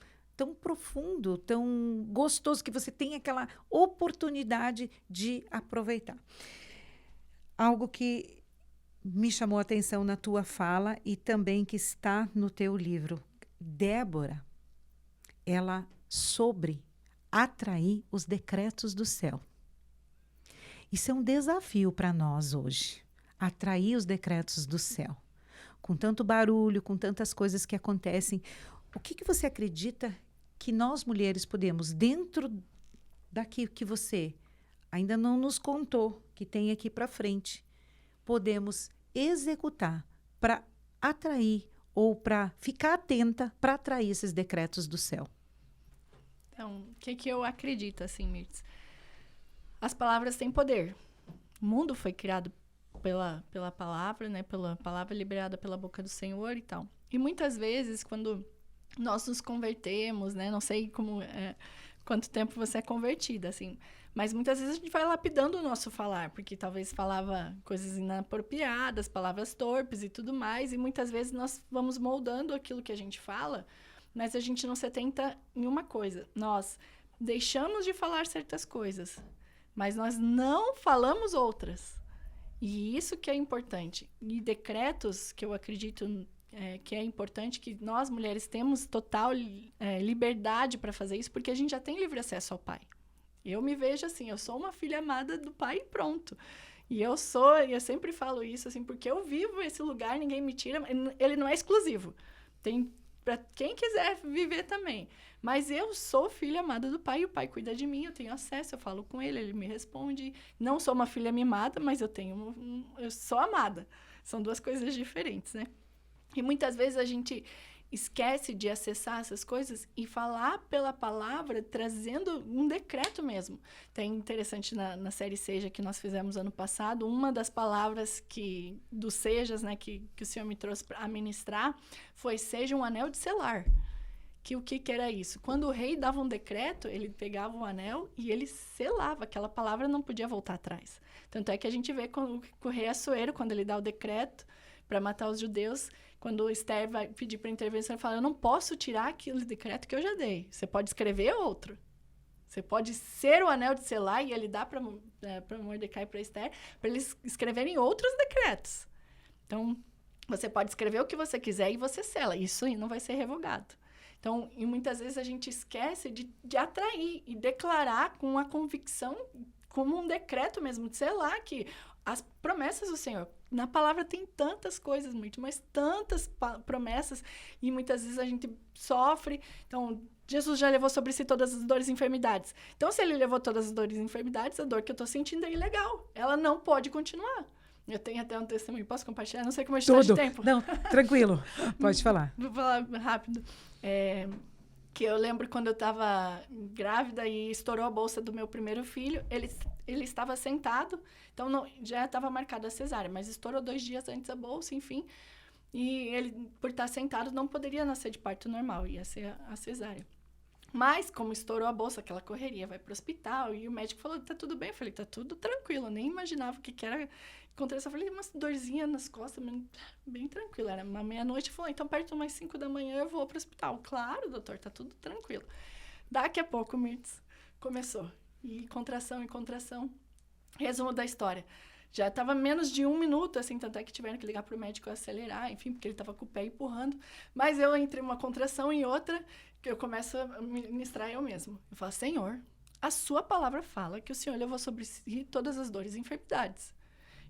profundo, tão gostoso, que você tem aquela oportunidade de aproveitar. Algo que me chamou a atenção na tua fala e também que está no teu livro. Débora, ela sobre atrair os decretos do céu. Isso é um desafio para nós hoje, atrair os decretos do céu. Com tanto barulho, com tantas coisas que acontecem, o que você acredita que nós mulheres podemos, dentro daquilo que você ainda não nos contou, que tem aqui para frente, podemos executar para atrair ou para ficar atenta para atrair esses decretos do céu? Então, o que eu acredito, assim, Mirtz? As palavras têm poder. O mundo foi criado pela palavra, né? Pela palavra liberada pela boca do Senhor e tal. E muitas vezes, quando nós nos convertemos, né? Não sei quanto tempo você é convertida, assim. Mas muitas vezes a gente vai lapidando o nosso falar, porque talvez falava coisas inapropriadas, palavras torpes e tudo mais, e muitas vezes nós vamos moldando aquilo que a gente fala, mas a gente não se atenta em uma coisa. Nós deixamos de falar certas coisas, mas nós não falamos outras. E isso que é importante. E decretos, que eu acredito que é importante, que nós, mulheres, temos total liberdade para fazer isso, porque a gente já tem livre acesso ao Pai. Eu me vejo assim, eu sou uma filha amada do Pai e pronto. E eu sempre falo isso, assim, porque eu vivo esse lugar, ninguém me tira, ele não é exclusivo. Tem para quem quiser viver também. Mas eu sou filha amada do Pai, e o Pai cuida de mim, eu tenho acesso, eu falo com ele, ele me responde. Não sou uma filha mimada, mas eu sou amada. São duas coisas diferentes, né? E muitas vezes a gente esquece de acessar essas coisas e falar pela palavra, trazendo um decreto mesmo. Tem interessante na série Seja, que nós fizemos ano passado, uma das palavras dos Sejas, né, que o Senhor me trouxe para ministrar, foi: seja um anel de selar. O que era isso? Quando o rei dava um decreto, ele pegava o anel e ele selava. Aquela palavra não podia voltar atrás. Tanto é que a gente vê com o rei Assuero, quando ele dá o decreto para matar os judeus, quando Esther vai pedir para intervenção, ele fala: eu não posso tirar aquele decreto que eu já dei. Você pode escrever outro. Você pode ser o anel de selar, e ele dá para Mordecai e para Esther, para eles escreverem outros decretos. Então, você pode escrever o que você quiser e você sela. Isso aí não vai ser revogado. Então, e muitas vezes a gente esquece de atrair e declarar com a convicção, como um decreto mesmo, de selar que as promessas do Senhor. Na palavra tem tantas coisas, mas tantas promessas, e muitas vezes a gente sofre. Então, Jesus já levou sobre si todas as dores e enfermidades. Então, se ele levou todas as dores e enfermidades, a dor que eu estou sentindo é ilegal. Ela não pode continuar. Eu tenho até um testemunho. Posso compartilhar? Não sei como a gente está de tempo. Não, tranquilo. Pode falar. Vou falar rápido. Que eu lembro quando eu estava grávida e estourou a bolsa do meu primeiro filho. Ele estava sentado, então já estava marcada a cesárea, mas estourou 2 dias antes a bolsa, enfim. E ele, por estar sentado, não poderia nascer de parto normal, ia ser a cesárea. Mas, como estourou a bolsa, aquela correria, vai para o hospital, e o médico falou: tá tudo bem? Eu falei: tá tudo tranquilo, eu nem imaginava o que era. Encontrei, só falei: uma dorzinha nas costas, bem tranquilo. Era uma meia-noite, falou: então perto umas 5 da manhã eu vou para o hospital. Claro, doutor, tá tudo tranquilo. Daqui a pouco, Mirtz, começou. E contração. Resumo da história. Já estava menos de 1 minuto, assim, tanto é que tiveram que ligar para o médico acelerar, enfim, porque ele estava com o pé empurrando. Mas eu, entre uma contração e outra, que eu começo a ministrar eu mesmo. Eu falo: Senhor, a sua palavra fala que o Senhor levou sobre si todas as dores e enfermidades.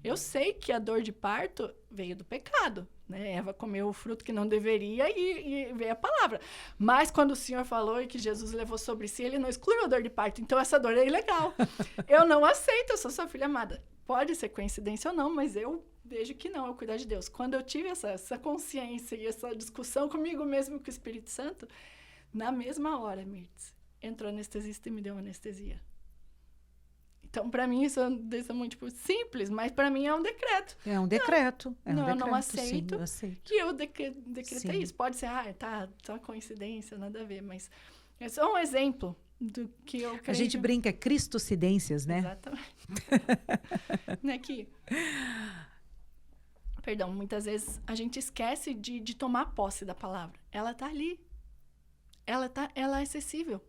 Eu sei que a dor de parto veio do pecado, né? Eva comeu o fruto que não deveria e veio a palavra. Mas quando o Senhor falou e que Jesus levou sobre si, ele não excluiu a dor de parto. Então, essa dor é ilegal. Eu não aceito, eu sou sua filha amada. Pode ser coincidência ou não, mas eu vejo que não, é o cuidar de Deus. Quando eu tive essa consciência e essa discussão comigo mesmo e com o Espírito Santo, na mesma hora, Mirtz, entrou anestesista e me deu anestesia. Então, para mim, isso é um testemunho simples, mas para mim é um decreto. É um decreto. Eu não aceito. Sim, eu aceito. E eu decretei isso. Pode ser, tá coincidência, nada a ver, mas é só um exemplo do que eu creio. A gente brinca, cristocidências, né? Exatamente. Né, que... Perdão, muitas vezes a gente esquece de tomar posse da palavra. Ela tá ali. Ela é acessível.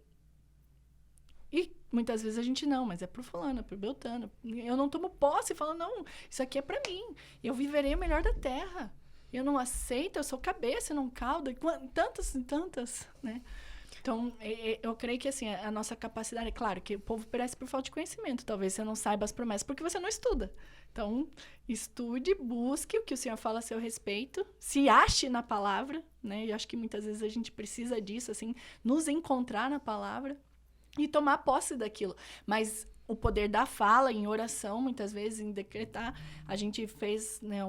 E muitas vezes a gente não, mas é pro fulano, é pro Beltano. Eu não tomo posse e falo: não, isso aqui é para mim. Eu viverei o melhor da terra. Eu não aceito, eu sou cabeça, não cauda. Tantas, né? Então, eu creio que assim, a nossa capacidade... É claro que o povo perece por falta de conhecimento. Talvez você não saiba as promessas porque você não estuda. Então, estude, busque o que o Senhor fala a seu respeito. Se ache na palavra, né? E acho que muitas vezes a gente precisa disso, assim, nos encontrar na palavra e tomar posse daquilo. Mas o poder da fala em oração, muitas vezes, em decretar, a gente fez, né,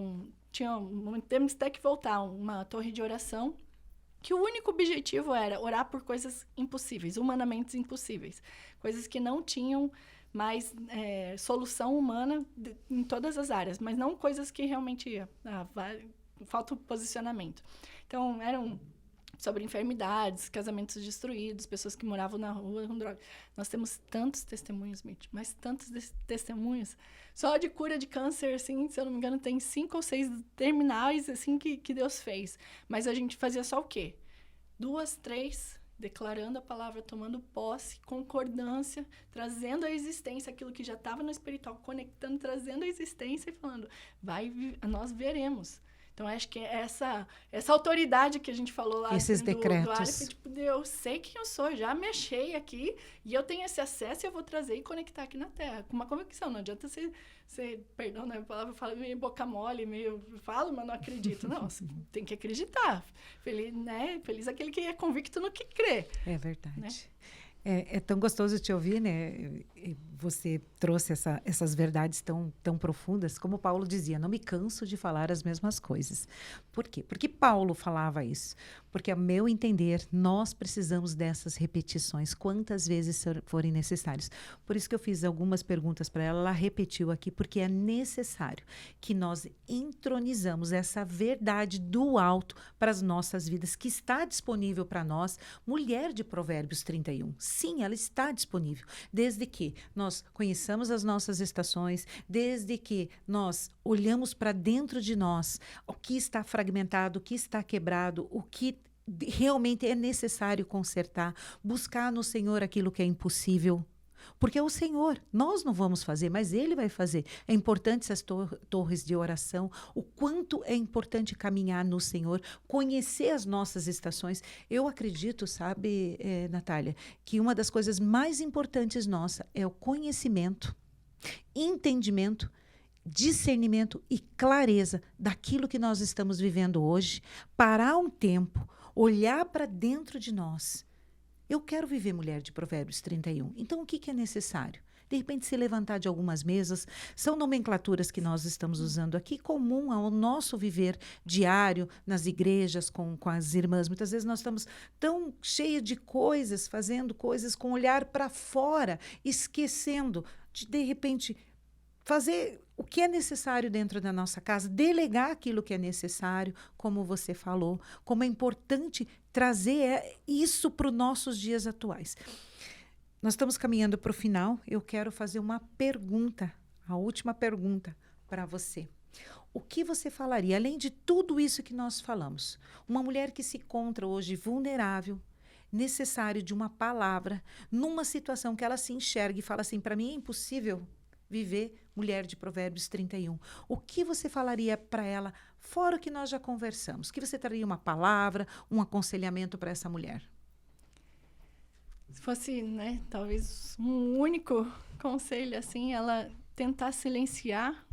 temos até que voltar, uma torre de oração, que o único objetivo era orar por coisas impossíveis, humanamente impossíveis. Coisas que não tinham mais solução humana em todas as áreas, mas não coisas que realmente falta o posicionamento. Então, eram sobre enfermidades, casamentos destruídos, pessoas que moravam na rua com droga. Nós temos tantos testemunhos, Mitch, mas tantos testemunhos. Só de cura de câncer, assim, se eu não me engano, tem 5 ou 6 terminais, assim, que Deus fez. Mas a gente fazia só o quê? 2, 3, declarando a palavra, tomando posse, concordância, trazendo à existência aquilo que já estava no espiritual, conectando, trazendo à existência e falando, nós veremos. Então, acho que é essa autoridade que a gente falou lá esses assim, decretos. do Aleph, tipo, eu sei quem eu sou, já me achei aqui e eu tenho esse acesso e eu vou trazer e conectar aqui na Terra. Com uma convicção, não adianta você perdão, né, a palavra fala meio boca mole, meio falo, mas não acredito. Não, você tem que acreditar. Feliz, né? Feliz aquele que é convicto no que crê. É verdade. Né? É tão gostoso te ouvir, né? Você trouxe essas verdades tão profundas. Como Paulo dizia, não me canso de falar as mesmas coisas. Por quê? Porque Paulo falava isso. Porque, a meu entender, nós precisamos dessas repetições, quantas vezes forem necessárias. Por isso que eu fiz algumas perguntas para ela, ela repetiu aqui, porque é necessário que nós entronizamos essa verdade do alto para as nossas vidas, que está disponível para nós. Mulher de Provérbios 31. Sim, ela está disponível, desde que nós conheçamos as nossas estações, desde que nós olhamos para dentro de nós o que está fragmentado, o que está quebrado, o que realmente é necessário consertar, buscar no Senhor aquilo que é impossível. Porque é o Senhor, nós não vamos fazer, mas Ele vai fazer. É importante essas torres de oração, o quanto é importante caminhar no Senhor, conhecer as nossas estações. Eu acredito, sabe, Natália, que uma das coisas mais importantes nossa é o conhecimento, entendimento, discernimento e clareza daquilo que nós estamos vivendo hoje, parar um tempo, olhar para dentro de nós. Eu quero viver mulher de Provérbios 31. Então, o que é necessário? De repente, se levantar de algumas mesas. São nomenclaturas que nós estamos usando aqui, comum ao nosso viver diário, nas igrejas, com as irmãs. Muitas vezes nós estamos tão cheias de coisas, fazendo coisas com olhar para fora, esquecendo de repente, fazer o que é necessário dentro da nossa casa, delegar aquilo que é necessário, como você falou, como é importante trazer isso para os nossos dias atuais. Nós estamos caminhando para o final. Eu quero fazer uma pergunta, a última pergunta para você. O que você falaria, além de tudo isso que nós falamos? Uma mulher que se encontra hoje vulnerável, necessário de uma palavra, numa situação que ela se enxerga e fala assim, para mim é impossível viver mulher de Provérbios 31. O que você falaria para ela, fora o que nós já conversamos? Que você traria uma palavra, um aconselhamento para essa mulher? Se fosse, né, talvez um único conselho, assim, ela tentar silenciar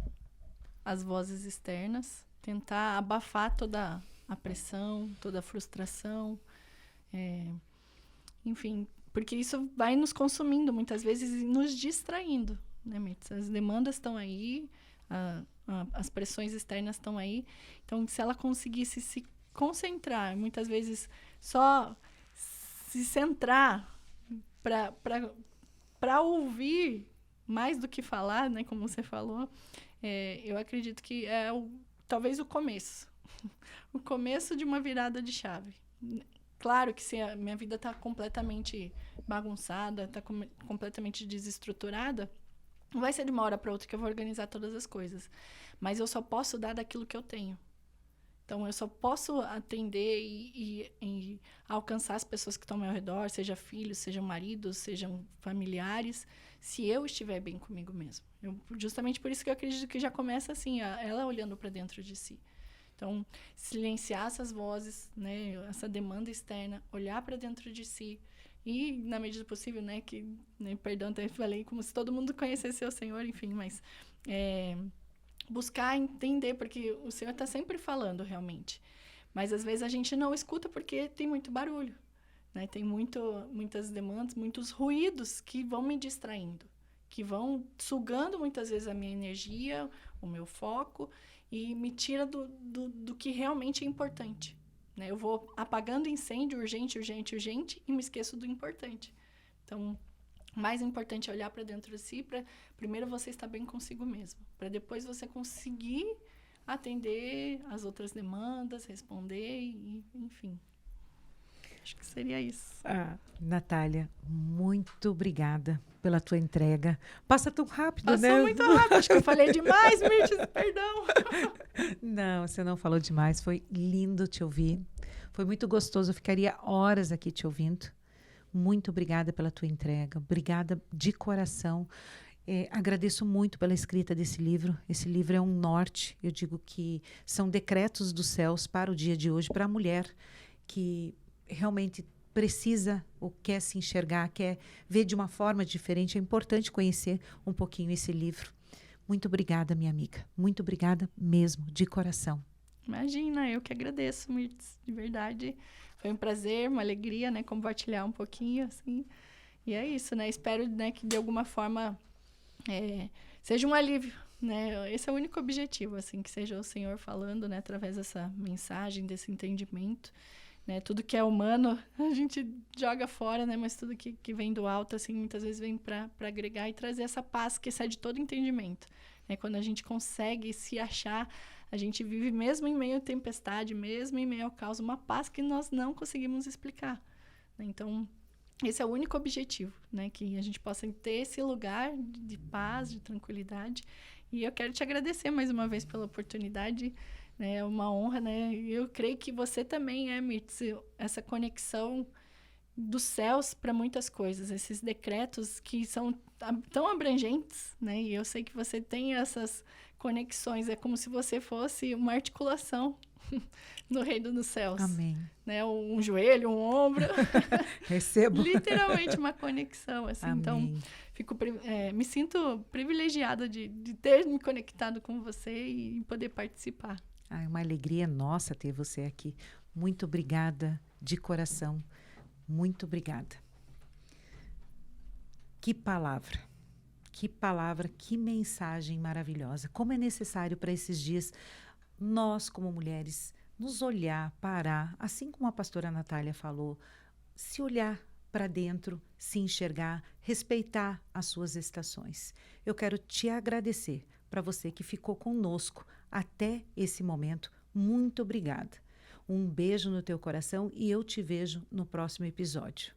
as vozes externas, tentar abafar toda a pressão, toda a frustração, enfim, porque isso vai nos consumindo muitas vezes e nos distraindo. Né, as demandas estão aí, as pressões externas estão aí. Então, se ela conseguisse se concentrar, muitas vezes só se centrar para ouvir mais do que falar, né, como você falou, eu acredito que é talvez o começo. O começo de uma virada de chave. Claro que se a minha vida está completamente bagunçada, está completamente desestruturada, não vai ser de uma hora para outra que eu vou organizar todas as coisas. Mas eu só posso dar daquilo que eu tenho. Então, eu só posso atender e alcançar as pessoas que estão ao meu redor, seja filhos, sejam maridos, sejam familiares, se eu estiver bem comigo mesmo. Justamente por isso que eu acredito que já começa assim, ela olhando para dentro de si. Então, silenciar essas vozes, né, essa demanda externa, olhar para dentro de si, e, na medida do possível, né, perdão, até falei como se todo mundo conhecesse o Senhor, enfim, mas buscar entender, porque o Senhor está sempre falando, realmente. Mas, às vezes, a gente não escuta porque tem muito barulho, né? Tem muitas demandas, muitos ruídos que vão me distraindo, que vão sugando, muitas vezes, a minha energia, o meu foco, e me tira do que realmente é importante. Né? Eu vou apagando incêndio urgente, e me esqueço do importante. Então, o mais importante é olhar para dentro de si, para primeiro você estar bem consigo mesmo, para depois você conseguir atender as outras demandas, responder, enfim. Acho que seria isso. Natália, muito obrigada pela tua entrega. Passa tão rápido, né? Passou muito rápido. Acho que eu falei demais, Mirtes, perdão. Não, você não falou demais. Foi lindo te ouvir. Foi muito gostoso. Eu ficaria horas aqui te ouvindo. Muito obrigada pela tua entrega. Obrigada de coração. Agradeço muito pela escrita desse livro. Esse livro é um norte. Eu digo que são decretos dos céus para o dia de hoje, para a mulher que realmente precisa ou quer se enxergar, quer ver de uma forma diferente. É importante conhecer um pouquinho esse livro. Muito obrigada, minha amiga. Muito obrigada mesmo, de coração. Imagina, eu que agradeço, Mirtes, de verdade. Foi um prazer, uma alegria, né, compartilhar um pouquinho, assim. E é isso, né? Espero, né, que de alguma forma seja um alívio, né? Esse é o único objetivo, assim, que seja o Senhor falando, né, através dessa mensagem, desse entendimento. Né, tudo que é humano, a gente joga fora, né? Mas tudo que vem do alto, assim, muitas vezes vem para agregar e trazer essa paz que excede todo entendimento. Né? Quando a gente consegue se achar, a gente vive mesmo em meio à tempestade, mesmo em meio ao caos, uma paz que nós não conseguimos explicar. Né? Então, esse é o único objetivo, né? Que a gente possa ter esse lugar de paz, de tranquilidade. E eu quero te agradecer mais uma vez pela oportunidade. É uma honra, né? Eu creio que você também Mirtes, essa conexão dos céus para muitas coisas, esses decretos que são tão abrangentes, né? E eu sei que você tem essas conexões, é como se você fosse uma articulação no reino dos céus. Amém. Né? Um joelho, um ombro. Recebo. Literalmente uma conexão, assim. Amém. Então, me sinto privilegiada de ter me conectado com você e poder participar. É uma alegria nossa ter você aqui. Muito obrigada de coração. Muito obrigada. Que palavra, que mensagem maravilhosa. Como é necessário para esses dias nós, como mulheres, nos olhar, parar, assim como a pastora Natália falou, se olhar para dentro, se enxergar, respeitar as suas estações. Eu quero te agradecer para você que ficou conosco até esse momento. Muito obrigada. Um beijo no teu coração e eu te vejo no próximo episódio.